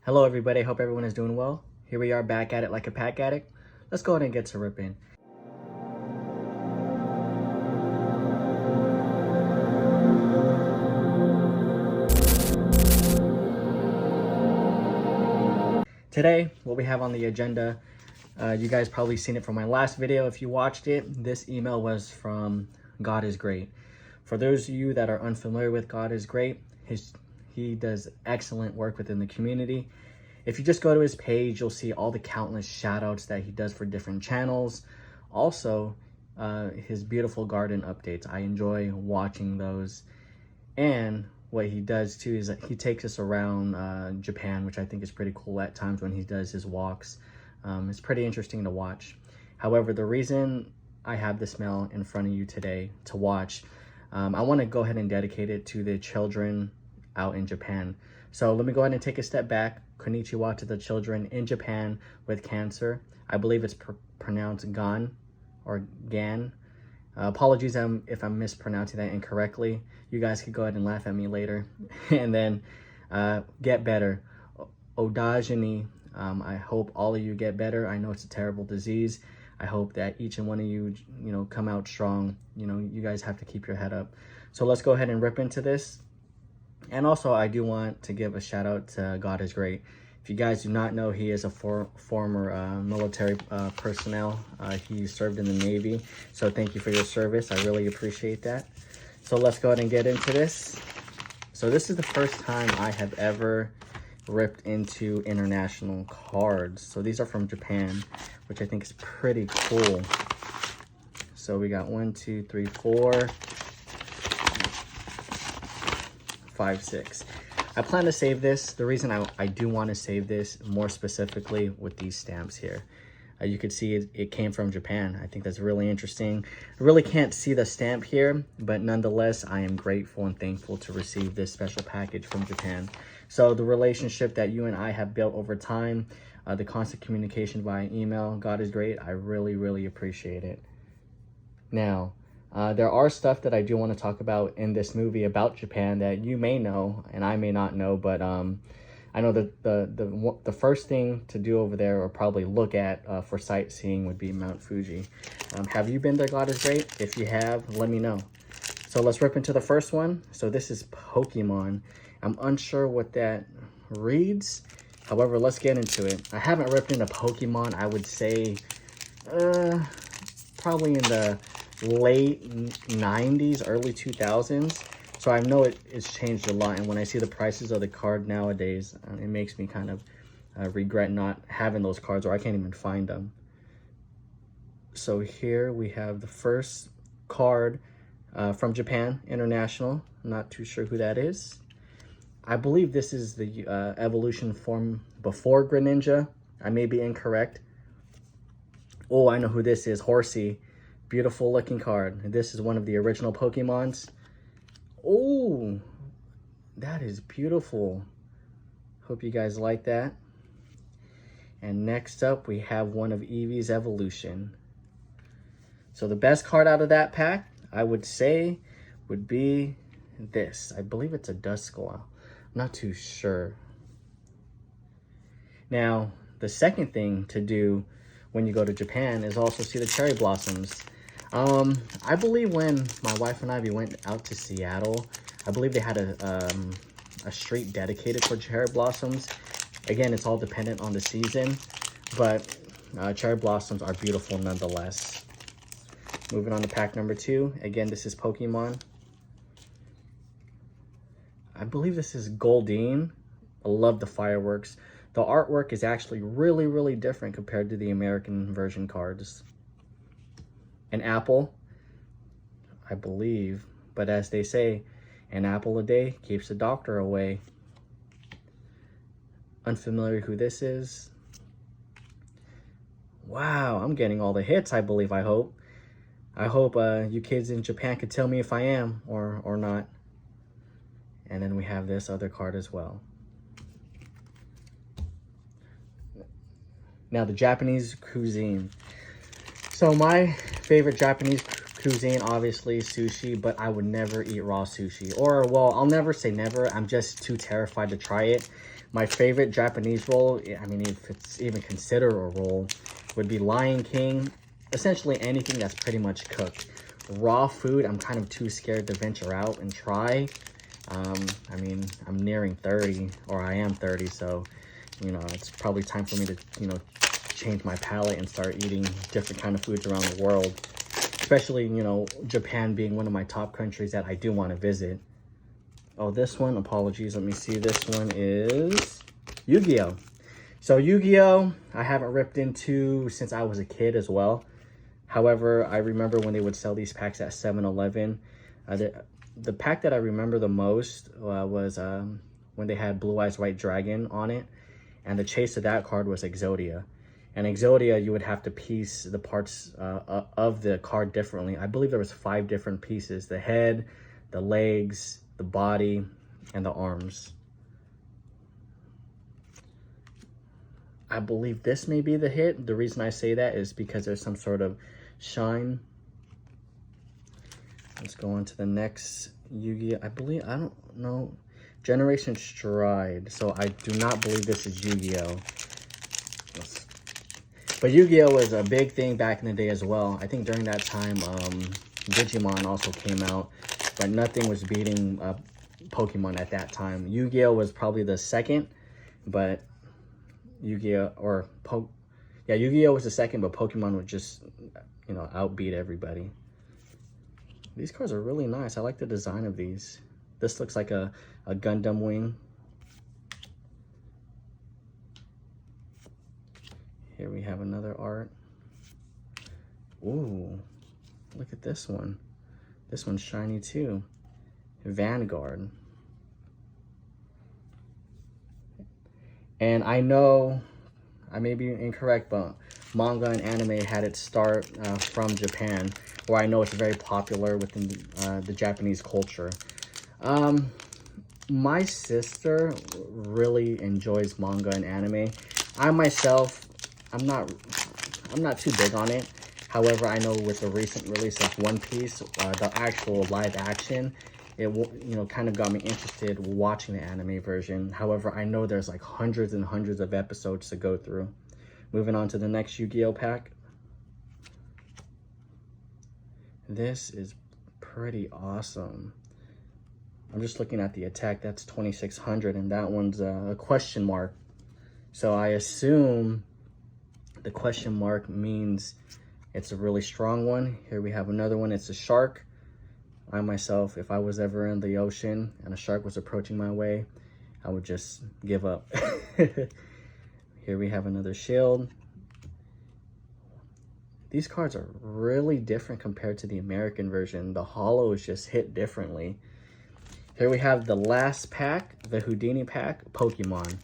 Hello everybody, hope everyone is doing well. Here we are back at it like a pack addict. Let's go ahead and get to ripping. Today, what we have on the agenda, you guys probably seen it from my last video. If you watched it, this email was from GodIsGreat. For those of you that are unfamiliar with GodIsGreat, he does excellent work within the community. If you just go to his page, you'll see all the countless shout outs that he does for different channels. Also, his beautiful garden updates. I enjoy watching those. And what he does too is that he takes us around Japan, which I think is pretty cool at times when he does his walks. It's pretty interesting to watch. However, the reason I have this mail in front of you today to watch, I want to go ahead and dedicate it to the children out in Japan. So let me go ahead and take a step back. Konnichiwa to the children in Japan with cancer. I believe it's pronounced Gan or Gan. Apologies if I'm mispronouncing that incorrectly. You guys could go ahead and laugh at me later. And then get better. ODAIJINI. I hope all of you get better. I know it's a terrible disease. I hope that each and one of you, come out strong. You guys have to keep your head up. So let's go ahead and rip into this. And also, I do want to give a shout out to GodIsGreat. If you guys do not know, he is a former military personnel. He served in the Navy. So thank you for your service. I really appreciate that. So let's go ahead and get into this. So this is the first time I have ever ripped into international cards. So these are from Japan, which I think is pretty cool. So we got 1, 2, 3, 4, 5, 6. I plan to save this. The reason I do want to save this more specifically with these stamps here. You could see it came from Japan. I think that's really interesting. I really can't see the stamp here, but nonetheless, I am grateful and thankful to receive this special package from Japan. So the relationship that you and I have built over time, the constant communication via email, GodIsGreat. I really, really appreciate it. Now, there are stuff that I do want to talk about in this movie about Japan that you may know and I may not know, but I know that the first thing to do over there or probably look at for sightseeing would be Mount Fuji. Have you been there, GodIsGreat? If you have, let me know. So let's rip into the first one. So this is Pokemon. I'm unsure what that reads. However, let's get into it. I haven't ripped into Pokemon, I would say, probably in the late 90s, early 2000s. So I know it's changed a lot. And when I see the prices of the card nowadays, it makes me kind of regret not having those cards, or I can't even find them. So here we have the first card from Japan International. I'm not too sure who that is. I believe this is the evolution form before Greninja. I may be incorrect. Oh, I know who this is. Horsey. Beautiful looking card. This is one of the original Pokemons. Oh, that is beautiful. Hope you guys like that. And next up, we have one of Eevee's evolution. So the best card out of that pack, I would say, would be this. I believe it's a Duskull. I'm not too sure. Now, the second thing to do when you go to Japan is also see the cherry blossoms. I believe when my wife and I went out to Seattle, I believe they had a street dedicated for cherry blossoms. Again, it's all dependent on the season, but cherry blossoms are beautiful nonetheless. Moving on to pack number 2. Again, this is Pokemon. I believe this is Goldeen. I love the fireworks. The artwork is actually really, really different compared to the American version cards. An apple, I believe, but as they say, an apple a day keeps the doctor away. Unfamiliar who this is. Wow, I'm getting all the hits, I believe, I hope. I hope you kids in Japan could tell me if I am or not. And then we have this other card as well. Now, the Japanese cuisine. So my favorite Japanese cuisine, obviously, sushi, but I would never eat raw sushi. Or, well, I'll never say never. I'm just too terrified to try it. My favorite Japanese roll, I mean, if it's even considered a roll, would be Lion King. Essentially anything that's pretty much cooked. Raw food, I'm kind of too scared to venture out and try. I mean, I'm nearing 30, or I am 30, so, you know, it's probably time for me to, you know, change my palate and start eating different kind of foods around the world. Especially, you know, Japan being one of my top countries that I do want to visit. Oh, this one, apologies, let me see. This one is Yu-Gi-Oh! So Yu-Gi-Oh! I haven't ripped into since I was a kid as well. However, I remember when they would sell these packs at 7-Eleven. The pack that I remember the most was when they had Blue Eyes White Dragon on it. And the chase of that card was Exodia. And Exodia, you would have to piece the parts of the card differently. I believe there was 5 different pieces. The head, the legs, the body, and the arms. I believe this may be the hit. The reason I say that is because there's some sort of shine. Let's go on to the next Yu-Gi-Oh! I don't know. Generation Stride. So I do not believe this is Yu-Gi-Oh! But Yu-Gi-Oh! Was a big thing back in the day as well. I think during that time, Digimon also came out. But nothing was beating Pokemon at that time. Yu-Gi-Oh! Was probably the second. But Yu-Gi-Oh! Yu-Gi-Oh! Was the second, but Pokemon would just, you know, outbeat everybody. These cards are really nice. I like the design of these. This looks like a Gundam wing. Here we have another art. Ooh, look at this one. This one's shiny too. Vanguard. And I know I may be incorrect, but manga and anime had its start from Japan, where I know it's very popular within the Japanese culture. My sister really enjoys manga and anime. I myself, I'm not too big on it. However, I know with the recent release of One Piece, the actual live action, it, you know, kind of got me interested watching the anime version. However, I know there's like hundreds and hundreds of episodes to go through. Moving on to the next Yu-Gi-Oh! Pack. This is pretty awesome. I'm just looking at the attack. That's 2600, and that one's a question mark. So I assume the question mark means it's a really strong one. Here we have another one. It's a shark. I myself, if I was ever in the ocean and a shark was approaching my way, I would just give up. Here we have another shield. These cards are really different compared to the American version. The holo is just hit differently. Here we have the last pack, the Houdini pack, Pokemon.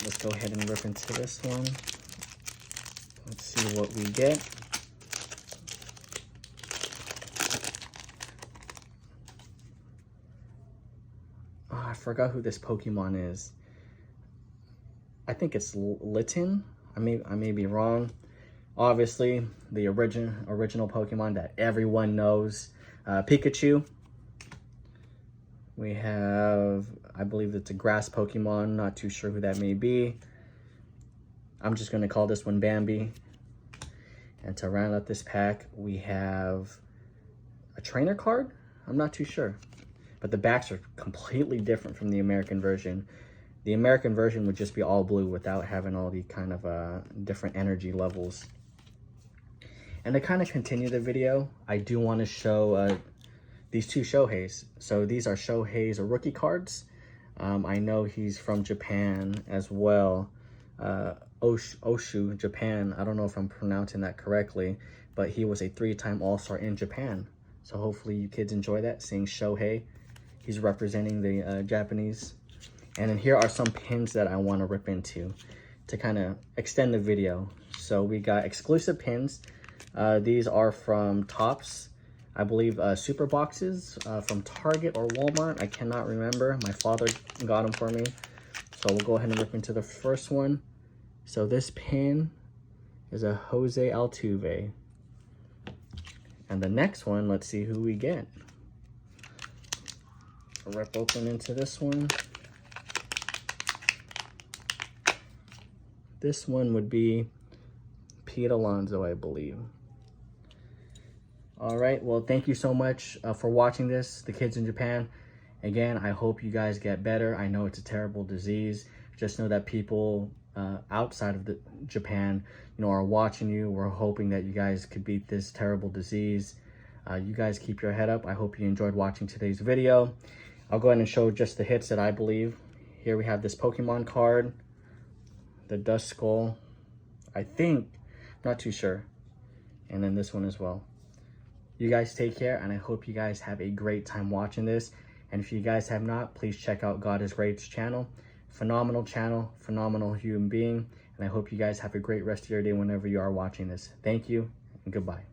Let's go ahead and rip into this one. Let's see what we get. Oh, I forgot who this Pokemon is. I think it's Litten. I may be wrong. Obviously, the original Pokemon that everyone knows, Pikachu. We have, I believe it's a grass Pokemon. Not too sure who that may be. I'm just going to call this one Bambi. And to round out this pack, we have a trainer card. I'm not too sure. But the backs are completely different from the American version. The American version would just be all blue without having all the kind of different energy levels. And to kind of continue the video, I do want to show these two Shoheis. So these are Shohei's rookie cards. I know he's from Japan as well. Oshu, Japan. I don't know if I'm pronouncing that correctly, but he was a 3-time All-Star in Japan. So hopefully you kids enjoy that, seeing Shohei. He's representing the Japanese. And then here are some pins that I want to rip into to kind of extend the video. So we got exclusive pins. These are from Topps, I believe, super boxes from Target or Walmart. I cannot remember. My father got them for me. So we'll go ahead and rip into the first one. So this pin is a Jose Altuve. And the next one, let's see who we get. Rip open into this one. This one would be Pete Alonso, I believe. All right, well, thank you so much for watching this, the kids in Japan. Again, I hope you guys get better. I know it's a terrible disease. Just know that people outside of Japan, are watching you. We're hoping that you guys could beat this terrible disease. You guys keep your head up. I hope you enjoyed watching today's video. I'll go ahead and show just the hits that I believe. Here we have this Pokemon card, the Dust Skull, I think, not too sure. And then this one as well. You guys take care, and I hope you guys have a great time watching this. And if you guys have not, please check out GodIsGreat's channel. Phenomenal channel, phenomenal human being. And I hope you guys have a great rest of your day whenever you are watching this. Thank you, and goodbye.